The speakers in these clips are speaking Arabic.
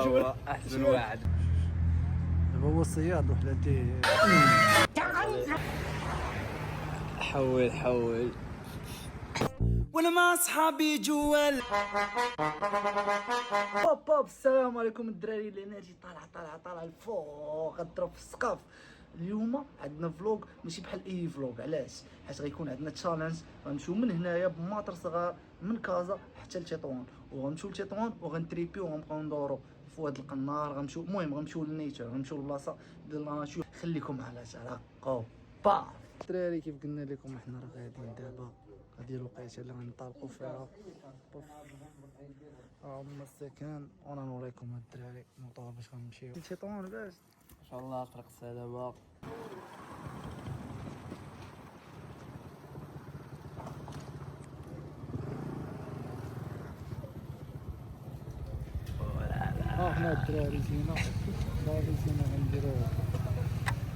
هو احسن واحد. دابا هو الصياد وحداتي حول وانا مع صحابي جوال. بوب السلام عليكم الدراري. الانرجي طالعه الفوق غضرب في السقف. اليوم عندنا فلوغ ماشي بحال اي فلوغ. علاش؟ حيت غيكون عندنا تشالنج. غنمشيو من هنايا بماطر صغار من كازا حتى لتطوان، وغنمشيو لتطوان وغنتريبيو وغنبقاو ندورو في واد القنار. غنمشيو المهم غنمشيو للنيتشر، غنمشيو للبلاصه ديال لاشو. خليكم على ترقوا با الدراري. كيف قلنا لكم احنا راه غاديين دابا، هذه الوقيته اللي غنطلقوا فيها بوف هما السكن. وانا نوريكم الدراري الموطور باش غنمشيو لتطوان باش ان شاء الله طريق السلامه. حنا الدراري زينه غنديرو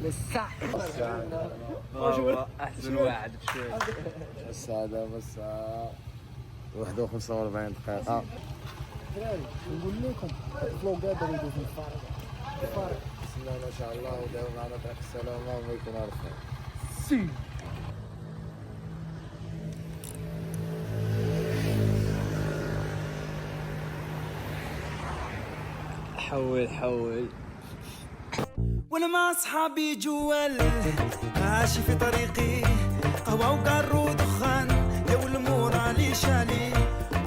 للساحل. هو احسن واحد بشوي. الساعة بس 41 دقيقة. الدراري نقول لكم الفلوق هذا غيدوز من الفارغ. بسم الله ما شاء الله، وداو معنا طريق السلامة وما يكون على خير. سي حول وانا مع صحابي جوال، ماشي في طريقي قهوة وقارو ودخان، يا والمورالي شالي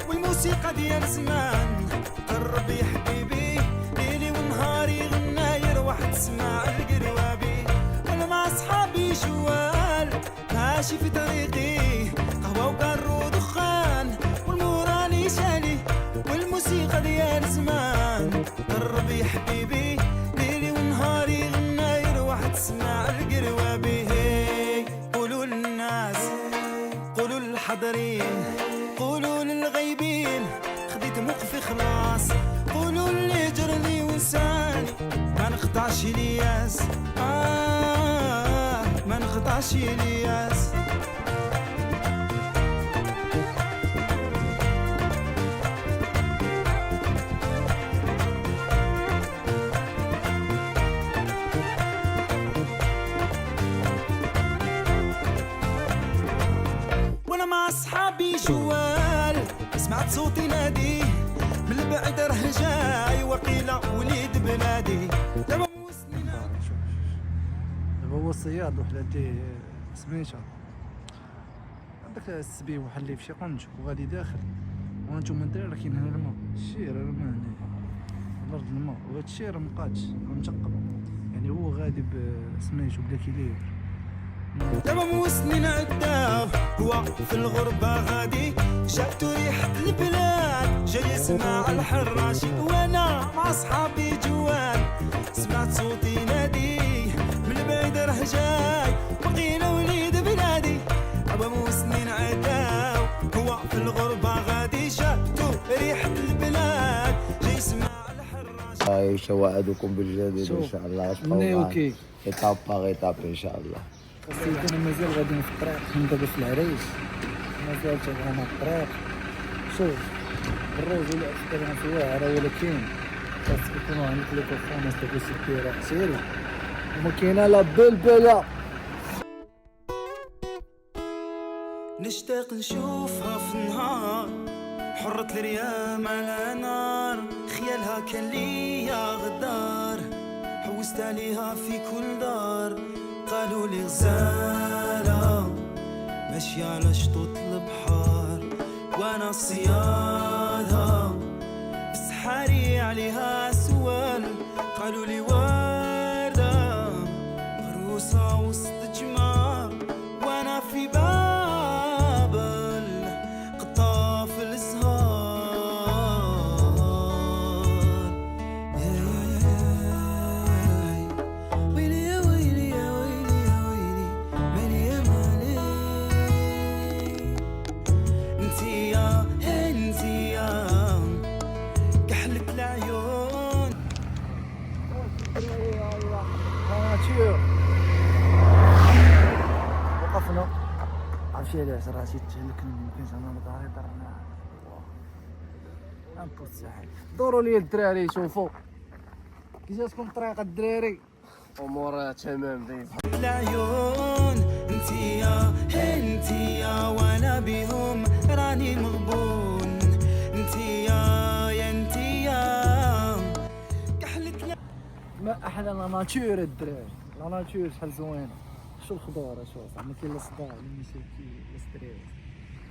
والموسيقى ديال زمان. قرب يا حبيبي ليلي ونهاري غناير واحد تسمع القروابي. وانا مع صحابي جوال، ماشي في طريقي قهوة وقارو ودخان، والمورالي شالي والموسيقى ديال زمان. قرب يا حبيبي ليلي ونهاري غناير واحد تسمع القروابي. قولوا للناس، قولوا للحاضرين، قولوا للغايبين خديت موقفي خلاص. قولوا اللي جرني وساني ما نقطعش الياس، ما نقطعش الياس. مع صحابي جوال، سمعت صوتي نادي من البعيد راه جاي وقيلة وليد بلادي. دابا هو الصياد وحداتي سميتها هذاك السبي وحلي في شي قنج وغادي داخل. وانتم الدراري راه كاين هنا الماء، الشير الماء هنا الارض الماء، وهاد الشير مبقاتش متقب. يعني هو غادي بسميتو بلا كيلير. دابا موسنين عداو هو في الغربة غادي، جاتو ريحة البلاد جاي يسمع الحراشي. وانا مع صحابي جوال، سمعت صوتي نادي من البعيد راه جاي وقيلة وليد بلادي. دابا موسنين عداو هو في الغربة غادي، جاتو ريحة البلاد جاي يسمع الحراشي. عايشة وعدكم بالجديد ان شاء الله. مني ايطاب باغ ايطاب ان شاء الله. خاصني انا مازال غادي في الطريق. حنا دابا في العريش مازال تبغانا الطريق. شوف الرجل اكسبيريونس واعره، ولكن خاصك يكونوا عندك لي بيرفورمانس دابا سيبيرا سيري وما كاينه لا بلبله. نشتاق نشوفها في النهار، حرة الريام على نار، خيالها كان ليا غدار، حوست عليها في كل دار. قالوا لي غزالة ماشية على شطوط البحار، وانا صيادة بسحاري عليها سوال. قالوا لي وردة غروسة وسط جمار، وانا في بابل قطاف الازهار. ويلي يا ويلي يا ويلي يا ويلي مالي يا مالي. انتيا انتيا كحلة العيون. وقفنا عرفتي علاش؟ راه شي تهلكنا ميمكنش انا لداري درنا امبوسيبل. دوروا لي الدراري شوفوا كي جاتكم الطريقه الدراري؟ امور تمام ضيف. العيون انتيا وانا بهم راني مغبون انتيا كحلت ما احلى لا ناتور الدراري، لا ناتور شحال زوينه. شو الخضار شو زعما كاين لا صداع لا مشاكل لا ستريس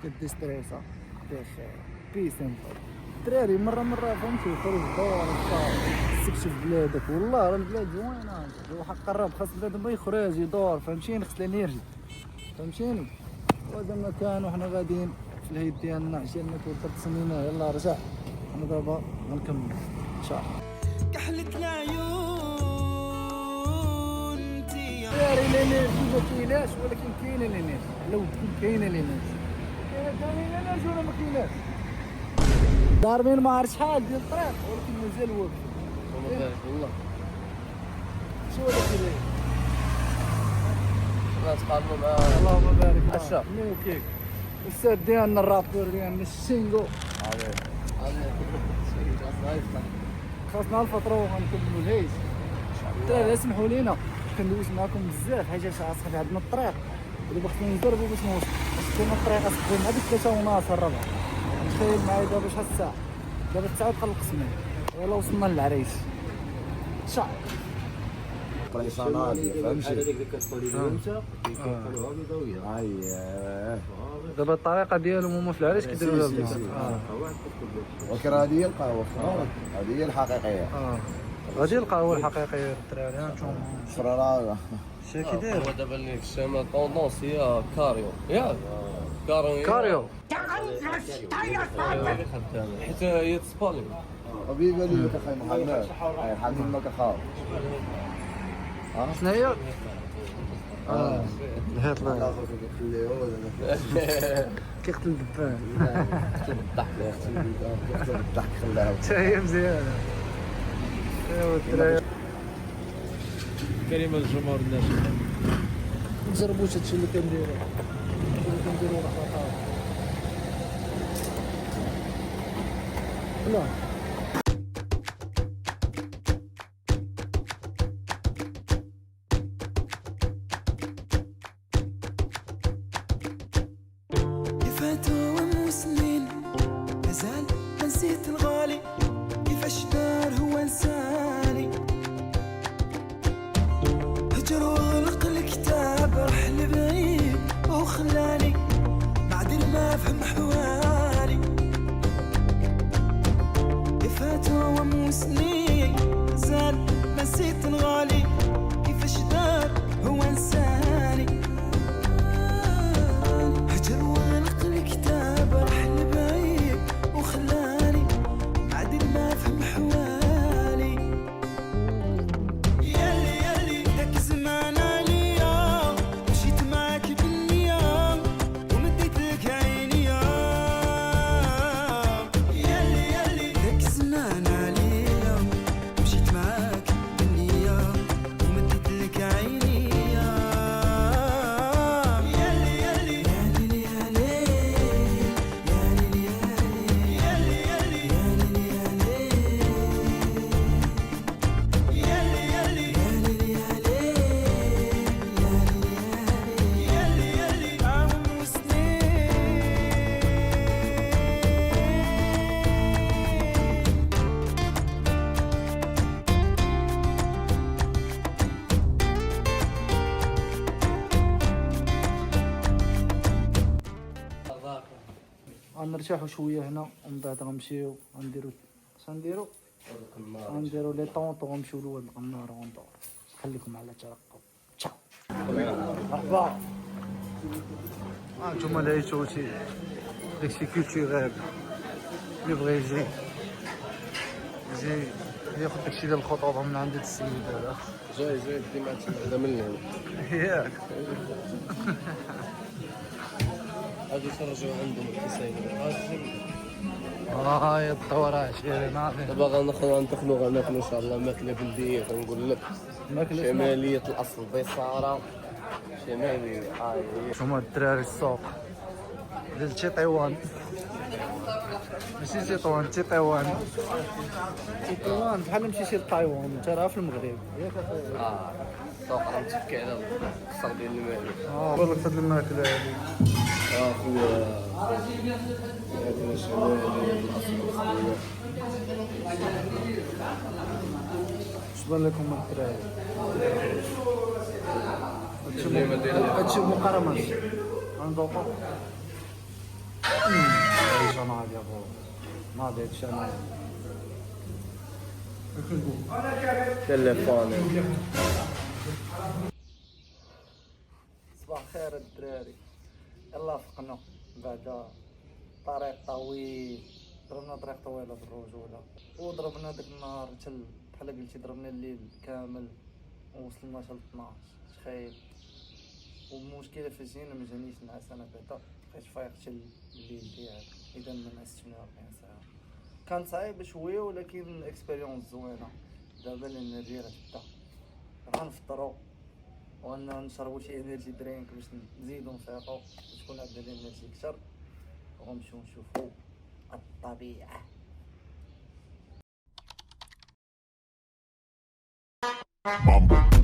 كدي ستريسا بخير بيس انت الدراري مره فهمتي خرج دور استكشف بلادك. والله راه البلاد زوينه، الواحد قرب خاص بلاد ما يخرج يدور فهمتيني، خص الانرجي فهمتيني. وهذا المكان وحنا غاديين في الهيد ديالنا عشان توصل سنينه. يلا رجع انا دابا غنكمل ان شاء الله. كحلت العيون انتيا داري الانرجي ما كايناش، ولكن كاينه الانرجي. لو تكون كاينه الانرجي كاينه الانرجي ولا ما كايناش؟ ضاربين ما عرفت شحال ديال الطريق ولكن مازال واقف. والله شو هذا كيداير؟ غنتقارنوا مع اللهم بارك عشا. مو كيك الاستاذ ديالنا الرابور ديالنا الشينغو. خاصنا الفتره وغنكملوا الهيس. الدراري اسمحوا لينا كندوز معكم بزاف حاجه صاحبي عندنا الطريق ودابا خصنا نضربوا باش نوصل. باش كاين الطريق اصاحبي مع ديك 3:30 الربع. تخيل معايا دابا شحال الساعه؟ دابا 9 دقائق القسمين. يلا وصلنا للعريش ان شاء الله. دابا الطريقه ديالهم هما في العريش كيديروا لها ولكن هذه هي القهوه هذه هي الحقيقيه. غادي القهوه الحقيقيه الدراري. هانتوما شرارة شي كيداير هو دابا اللي في الشمال طوندونس هي كاريو ياك كاريو. حيت هي تسبالي. حبيبي اللي كخاي محمد حبيبي ما كخاف. شنو هي؟ الهيطلر كيقتل الدبان. الضحك خلاها حتى هي مزيانه. ايوا الدراري كلمه للجمهور الناشئ. نجربوش هادشي اللي كنديرو لا فاتوا سنين مازال ما نسيت الغالي كيفاش دار هو انساني هجر وغلق الكتاب راح لبعيد وخلاني بعدين ما فهم حوالي فاتوا سنين مازال ما نسيت الغالي كيفاش دار هو انساني هجر وغلق الكتاب راح لبعيد وخلاني بعدين ما فهم حوالي يالي داك الزمان عليا مشيت معاك بالنية ومديت لك عيني يالي داك الزمان عليا مشيت معاك بالنية ومديت لك عيني غنرتاحو شويه هنا ومن بعد غنمشيو غنديرو شنديرو غنديرو لي طونط وغنمشيو لواد القنار وغندور. خليكم على ترقب. تشاو مرحبا. هانتوما لقيتو داكشي كولتوريل اللي بغى يجي ياخد داكشي ديال الخطوبه من عند هاد السيد هذا. جاي ديما هذا من هنا ياك غادي يخرجوا عندهم الكسايد. يا الدورة شيرين عارفين. دابا غندخلوا غناكلوا ان شاء الله ماكله بلديه كنقول لك ماكلة شماليه الاصل بيصاره شماليه. هما الدراري السوق ديال تايوان ماشي تطوان، تطوان تطوان بحال نمشي لتايوان، انت راه في المغرب ياك اه سوق راه متكي على القصر ديال المال. والله هاد الماكله هادي خويا هذا شمالي الاصل. شبان لكم الدراري الجريمة ديال هادشي مقارنة غنذوقو عيش انا غادي ابو ناضي هادشي انا تليفون. صباح الخير الدراري. يلا فقنا بعد طريق طويل، ضربنا طريق طويله بالرجوله وضربنا داك النهار حتى بحال قلتي ضربنا الليل كامل ووصلنا حتى ل 12 تخيل. والمشكله في جينا ما جانيش نعس انا بعدا بقيت فايق حتى الليل ديالي، اذا ما نعستش 48 ساعه. كان صعيب شويه ولكن اكسبيريونس زوينه. دابا لان الريره تبدا غنفطرو ونشربو شي انرجي درينك باش نزيدو نفيقو باش تكون عندنا الانرجي كثر، ونمشيو نشوفو الطبيعه. Mambo.